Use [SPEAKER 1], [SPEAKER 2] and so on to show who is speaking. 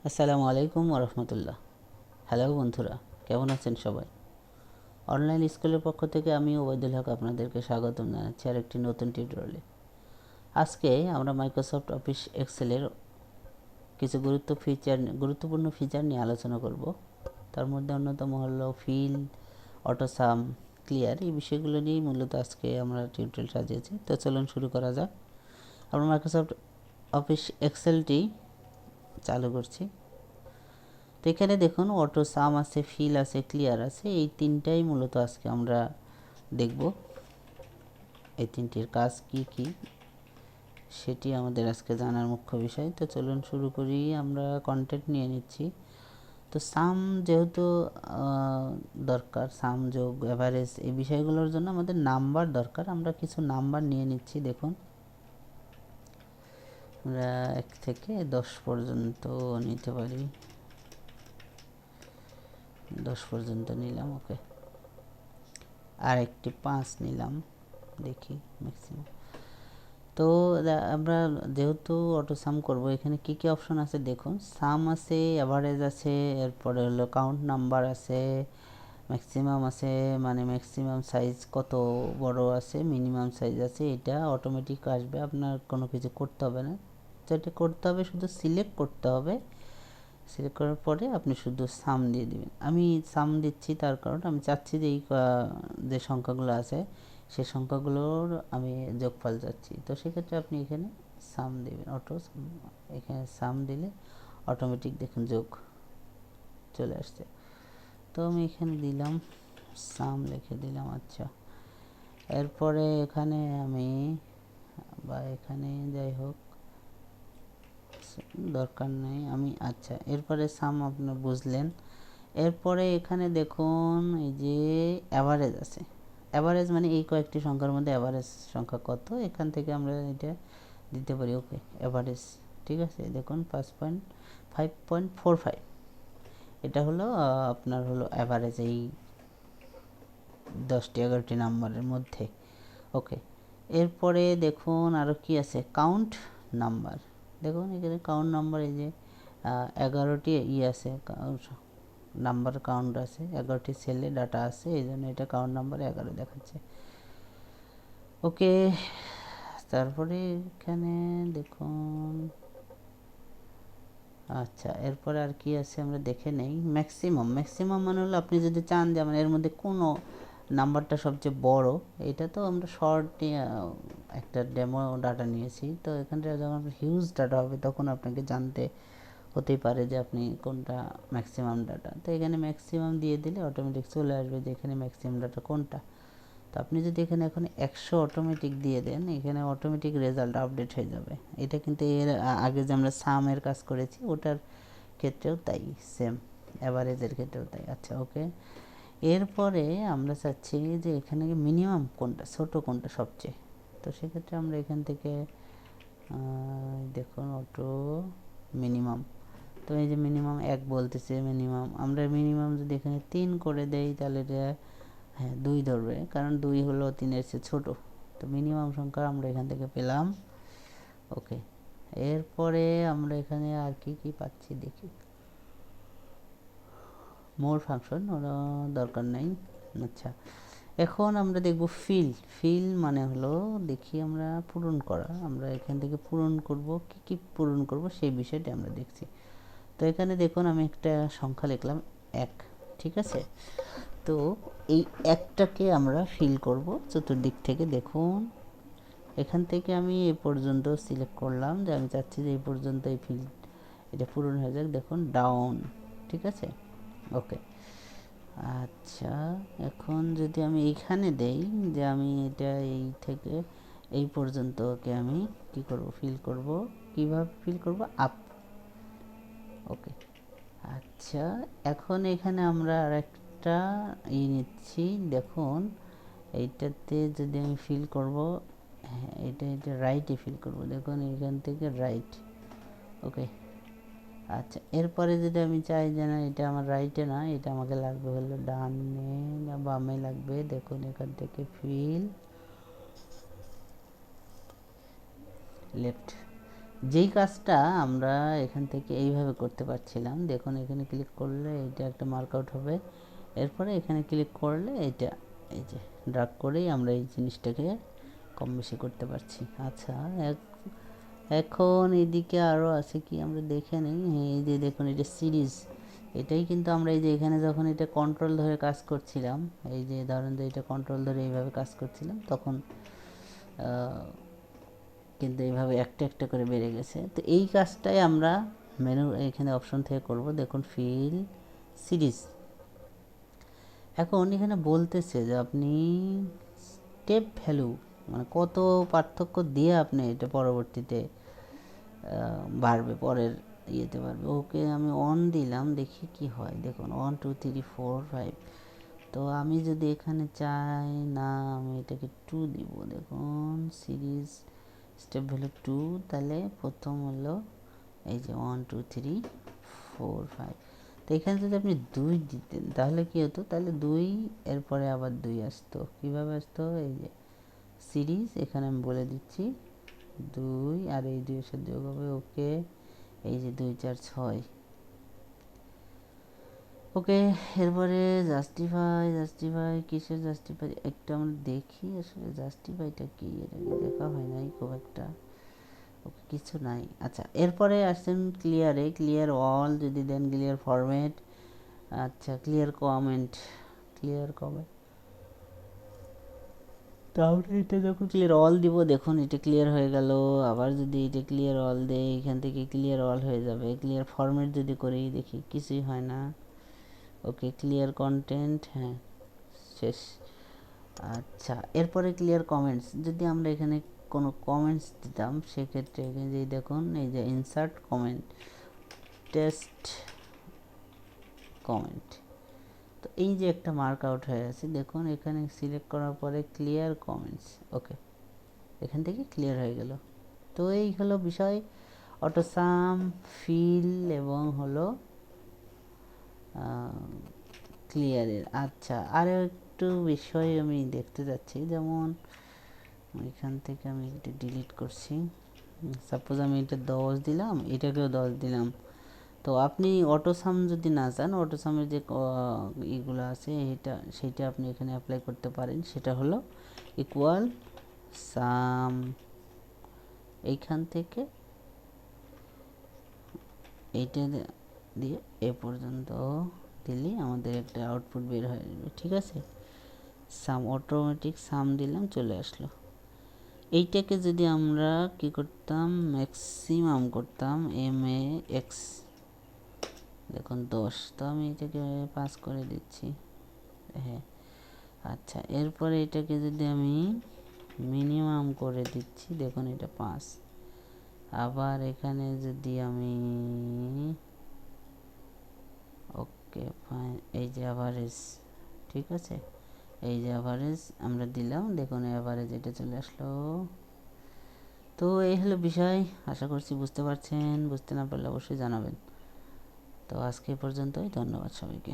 [SPEAKER 1] আসসালামু আলাইকুম ওরহমতুল্লাহ। হ্যালো বন্ধুরা, কেমন আছেন সবাই? অনলাইন স্কুলের পক্ষ থেকে আমি ওবায়দুল হক আপনাদেরকে স্বাগতম জানাচ্ছি আর একটি নতুন টিউটোরিয়ালে। আজকে আমরা মাইক্রোসফট অফিস এক্সেলের কিছু গুরুত্বপূর্ণ ফিচার নিয়ে আলোচনা করব। তার মধ্যে অন্যতম হলো ফিল, অটোসাম, ক্লিয়ার, এই বিষয়গুলো নিয়েই মূলত আজকে আমরা টিউটোরিয়াল সাজিয়েছি। তো চলুন শুরু করা যাক। আমরা মাইক্রোসফট অফিস এক্সেলটি চালু করছি। তো এখানে দেখুন অটোসাম আছে, ফিল আছে, ক্লিয়ার আছে, এই তিনটাই মূলত আজকে আমরা দেখব। এই তিনটির কাজ কি কি সেটি আমাদের আজকে জানার মুখ্য বিষয়। তো চলুন শুরু করি। আমরা কন্টেন্ট নিয়ে নিচ্ছি। তো সাম যেহেতু দরকার, সাম, যোগ, অ্যাভারেজ, এই বিষয়গুলোর জন্য আমাদের নাম্বার দরকার। আমরা কিছু নাম্বার নিয়ে নিচ্ছি। দেখুন আমরা 1 থেকে 10 পর্যন্ত নিতে পারি। 10 পর্যন্ত নিলাম, ওকে। আর একটি 5 নিলাম, দেখি ম্যাক্সিমাম। তো আমরা যেহেতু অটো সাম করব, এখানে কি কি অপশন আছে দেখুন। সাম আছে, অ্যাভারেজ আছে, এরপরে হলো কাউন্ট নাম্বার আছে, ম্যাক্সিমাম আছে, মানে ম্যাক্সিমাম সাইজ কত বড় আছে, মিনিমাম সাইজ আছে। এটা অটোমেটিক আসবে, আপনার কোনো কিছু করতে হবে না। যেটা করতে হবে শুধু সিলেক্ট করতে হবে। সিলেক্ট করার পরে আপনি শুধু সাম দিয়ে দিবেন। আমি সাম দিচ্ছি তার কারণ আমি চাচ্ছি যে এই যে সংখ্যাগুলো আছে সেই সংখ্যাগুলোর আমি যোগফল চাচ্ছি। তো সেক্ষেত্রে আপনি এখানে সাম দেবেন, এখানে সাম দিলে অটোমেটিক দেখুন যোগ চলে আসছে। তো আমি এখানে দিলাম সাম, লিখে দিলাম। আচ্ছা, এরপরে এখানে আমি এখানে যাই হোক দরকার নেই আমি। আচ্ছা, এরপরে সাম আপনি বুঝলেন। এরপরে এখানে দেখুন এই যে অ্যাভারেজ আছে। অ্যাভারেজ মানে এই কয়েকটি সংখ্যার মধ্যে অ্যাভারেজ সংখ্যা কত, এখান থেকে আমরা এটা দিতে পারি। ওকে, অ্যাভারেজ ঠিক আছে। দেখুন 5.45, এটা হলো আপনার হলো অ্যাভারেজ এই 10টি 11টি নাম্বারের মধ্যে। ওকে, এরপরে দেখুন আরও কি আছে, কাউন্ট নাম্বার। দেখুন এখানে কাউন্ট নাম্বার, এই যে 11টি আছে, নাম্বার কাউন্ট আছে, 11টি সেলে ডাটা আছে, এই জন্য এটা কাউন্ট নাম্বার 11 দেখাচ্ছে। ওকে, তারপরে এখানে দেখুন। আচ্ছা, এরপরে আর কি আছে আমরা দেখে নেই। ম্যাক্সিমাম, ম্যাক্সিমাম মানে হলো আপনি যদি চান যে মানে এর মধ্যে কোনো নাম্বারটা সবচেয়ে বড়। এটা তো আমরা শর্ট একটা ডেমো ডাটা নিয়েছি। তো এখানটা যখন হিউজ ডাটা হবে তখন আপনাকে জানতে হতেই পারে যে আপনি কোনটা ম্যাক্সিমাম ডাটা। তো এখানে ম্যাক্সিমাম দিয়ে দিলে অটোমেটিক চলে আসবে যে এখানে ম্যাক্সিমাম ডাটা কোনটা। তো আপনি যদি এখানে এখন 100 অটোমেটিক দিয়ে দেন, এখানে অটোমেটিক রেজাল্ট আপডেট হয়ে যাবে। এটা কিন্তু এর আগে যে আমরা সামের কাজ করেছি ওটার ক্ষেত্রেও তাই, সেম অ্যাভারেজের ক্ষেত্রেও তাই। আচ্ছা, ওকে। এরপরে আমরা চাচ্ছি যে এখানে মিনিমাম কোনটা, ছোটো কোনটা সবচেয়ে। তো সেক্ষেত্রে আমরা এখান থেকে দেখুন অটো মিনিমাম। তো এই যে মিনিমাম 1 বলতেছে, মিনিমাম আমরা মিনিমাম যদি এখানে 3 করে দেই তাহলে এটা হ্যাঁ 2 ধরবে, কারণ 2 হলো 3-এর চেয়ে ছোটো। তো মিনিমাম সংখ্যা আমরা এখান থেকে পেলাম। ওকে, এরপরে আমরা এখানে আর কি কি পাচ্ছি দেখি। মোর ফাংশন ওরা দরকার নেই। আচ্ছা, এখন আমরা দেখব ফিল। ফিল মানে হলো দেখি আমরা পূরণ করা। আমরা এখান থেকে পূরণ করব, কি কি পূরণ করব সেই বিষয়টি আমরা দেখছি। তো এখানে দেখুন আমি একটা সংখ্যা লিখলাম 1, ঠিক আছে। তো এই একটাকে আমরা ফিল করব চতুর্দিক থেকে। দেখুন এখান থেকে আমি এ পর্যন্ত সিলেক্ট করলাম যে আমি চাচ্ছি যে এই পর্যন্ত এই ফিল এটা পূরণ হয়ে যাক। দেখুন ডাউন, ঠিক আছে। ওকে, আচ্ছা, এখন যদি আমি এইখানে দেই যে আমি এটা এই থেকে এই পর্যন্তকে আমি কি করব, ফিল করব। কিভাবে ফিল করব, আপ। ওকে, আচ্ছা, এখন এখানে আমরা আরেকটা নিচ্ছি। দেখুন এইটাতে যদি আমি ফিল করব, হ্যাঁ এটা রাইটে ফিল করব। দেখুন এখান থেকে রাইট। ওকে, আচ্ছা, এরপরে যদি আমি চাই যে না এটা আমার রাইটে না, এটা আমাকে লাগবে হলো ডানে না বামে লাগবে। দেখুন এখান থেকে ফিল লেফট। যেই কাজটা আমরা এখান থেকে এইভাবে করতে পারছিলাম, দেখুন এখানে ক্লিক করলে এটা একটা মার্কআউট হবে, এরপরে এখানে ক্লিক করলে এটা এই যে ড্র্যাগ করেই আমরা এই জিনিসটাকে কম বেশি করতে পারছি। আচ্ছা, এখন এদিকে আরও আছে কি আমরা দেখে নিই। এই যে দেখুন এটা সিরিজ, এটাই কিন্তু আমরা এই যে এখানে যখন এটা কন্ট্রোল ধরে কাজ করছিলাম, এই যে ধরেন যে এটা কন্ট্রোল ধরে এইভাবে কাজ করছিলাম, তখন কিন্তু এইভাবে একটা একটা করে বেড়ে গেছে। তো এই কাজটাই আমরা মেনু এখানে অপশন থেকে করব। দেখুন ফিল সিরিজ। এখন এখানে বলতেছে যে আপনি স্টেপ ভ্যালু মানে কত পার্থক্য দিয়ে আপনি এটা পরবর্তীতে বাড়বে, পরের ইয়েতে বাড়বে। ওকে আমি অন দিলাম, দেখি কি হয়। দেখুন 1 2 3 4 5। তো আমি যদি এখানে চাই না, আমি এটাকে 2 দিব। দেখুন সিরিজ স্টেপ ভ্যালু 2, তাহলে প্রথম হলো এই যে 1 2 3 4 5। তো এখানে যদি আপনি 2 দিতেন তাহলে কি হতো, তাহলে 2 এরপরে আবার 2 আসতো। কীভাবে আসতো, এই যে সিরিজ এখানে আমি বলে দিচ্ছি 2 আর এই 2 এর সাথে যোগ হবে। ওকে, এই যে 2 4 6। ওকে, এরপরে জাস্টিফাই কিসের জাস্টিফাই একটা আমরা দেখি। আসলে জাস্টিফাইটা কি, এটা দেখা হয় নাই খুব একটা। ওকে, কিছু নাই। আচ্ছা, এরপরে আসছেন ক্লিয়ারে। ক্লিয়ার অল যদি দেন, ক্লিয়ার ফরম্যাট, আচ্ছা ক্লিয়ার কমেন্ট, তাহলে এটা যখন ক্লিয়ার অল দিব, দেখুন এটা ক্লিয়ার হয়ে গেল। আবার যদি এটা ক্লিয়ার অল দেয়, এখান থেকে ক্লিয়ার অল হয়ে যাবে। ক্লিয়ার ফরম্যাট যদি করি, দেখি কিছুই হয় না। ওকে, ক্লিয়ার কন্টেন্ট, হ্যাঁ শেষ। আচ্ছা, এরপরে ক্লিয়ার কমেন্টস। যদি আমরা এখানে কোনো কমেন্টস দিতাম, সেক্ষেত্রে এখানে যে দেখুন এই যে ইনসার্ট কমেন্ট, টেস্ট কমেন্ট, তো এই যে একটা মার্ক আউট হয়ে আছে। দেখুন এখানে সিলেক্ট করার পরে ক্লিয়ার কমেন্টস, ওকে এখান থেকে ক্লিয়ার হয়ে গেল। তো এই হলো বিষয় অটোসাম, ফিল এবং হলো ক্লিয়ারের। আচ্ছা, আরও একটু বিষয় আমি দেখতে যাচ্ছি, যেমন এখান থেকে আমি এটা ডিলিট করছি। সাপোজ আমি এটা 10 দিলাম, এটাকেও 10 দিলাম। তো আপনি অটোসাম যদি না চান, অটোসামের যে ইগুলো আছে সেইটা আপনি এখানে অ্যাপ্লাই করতে পারেন। সেটা হলো ইকুয়াল সাম, এইখান থেকে এইটা দিয়ে এ পর্যন্ত দিলেই আমাদের একটা আউটপুট বের হয়ে যাবে। ঠিক আছে, সাম অটোমেটিক সাম দিলাম, চলে আসলো। এইটাকে যদি আমরা কি করতাম, ম্যাক্সিমাম করতাম, MAX, দেখুন 10, তো আমি এটাকে পাস করে দিচ্ছি, হ্যাঁ। আচ্ছা, এরপরে এটাকে যদি আমি মিনিমাম করে দিচ্ছি, দেখুন এটা 5। আবার এখানে যদি আমি ওকে ফাইন, এই যে অ্যাভারেজ, ঠিক আছে, এই যে অ্যাভারেজ আমরা দিলাম, দেখুন অ্যাভারেজ এটা চলে আসলো। তো এই হলো বিষয়, আশা করছি বুঝতে পারছেন। বুঝতে না পারলে অবশ্যই জানাবেন। তো আজকে পর্যন্তই, ধন্যবাদ সবাইকে।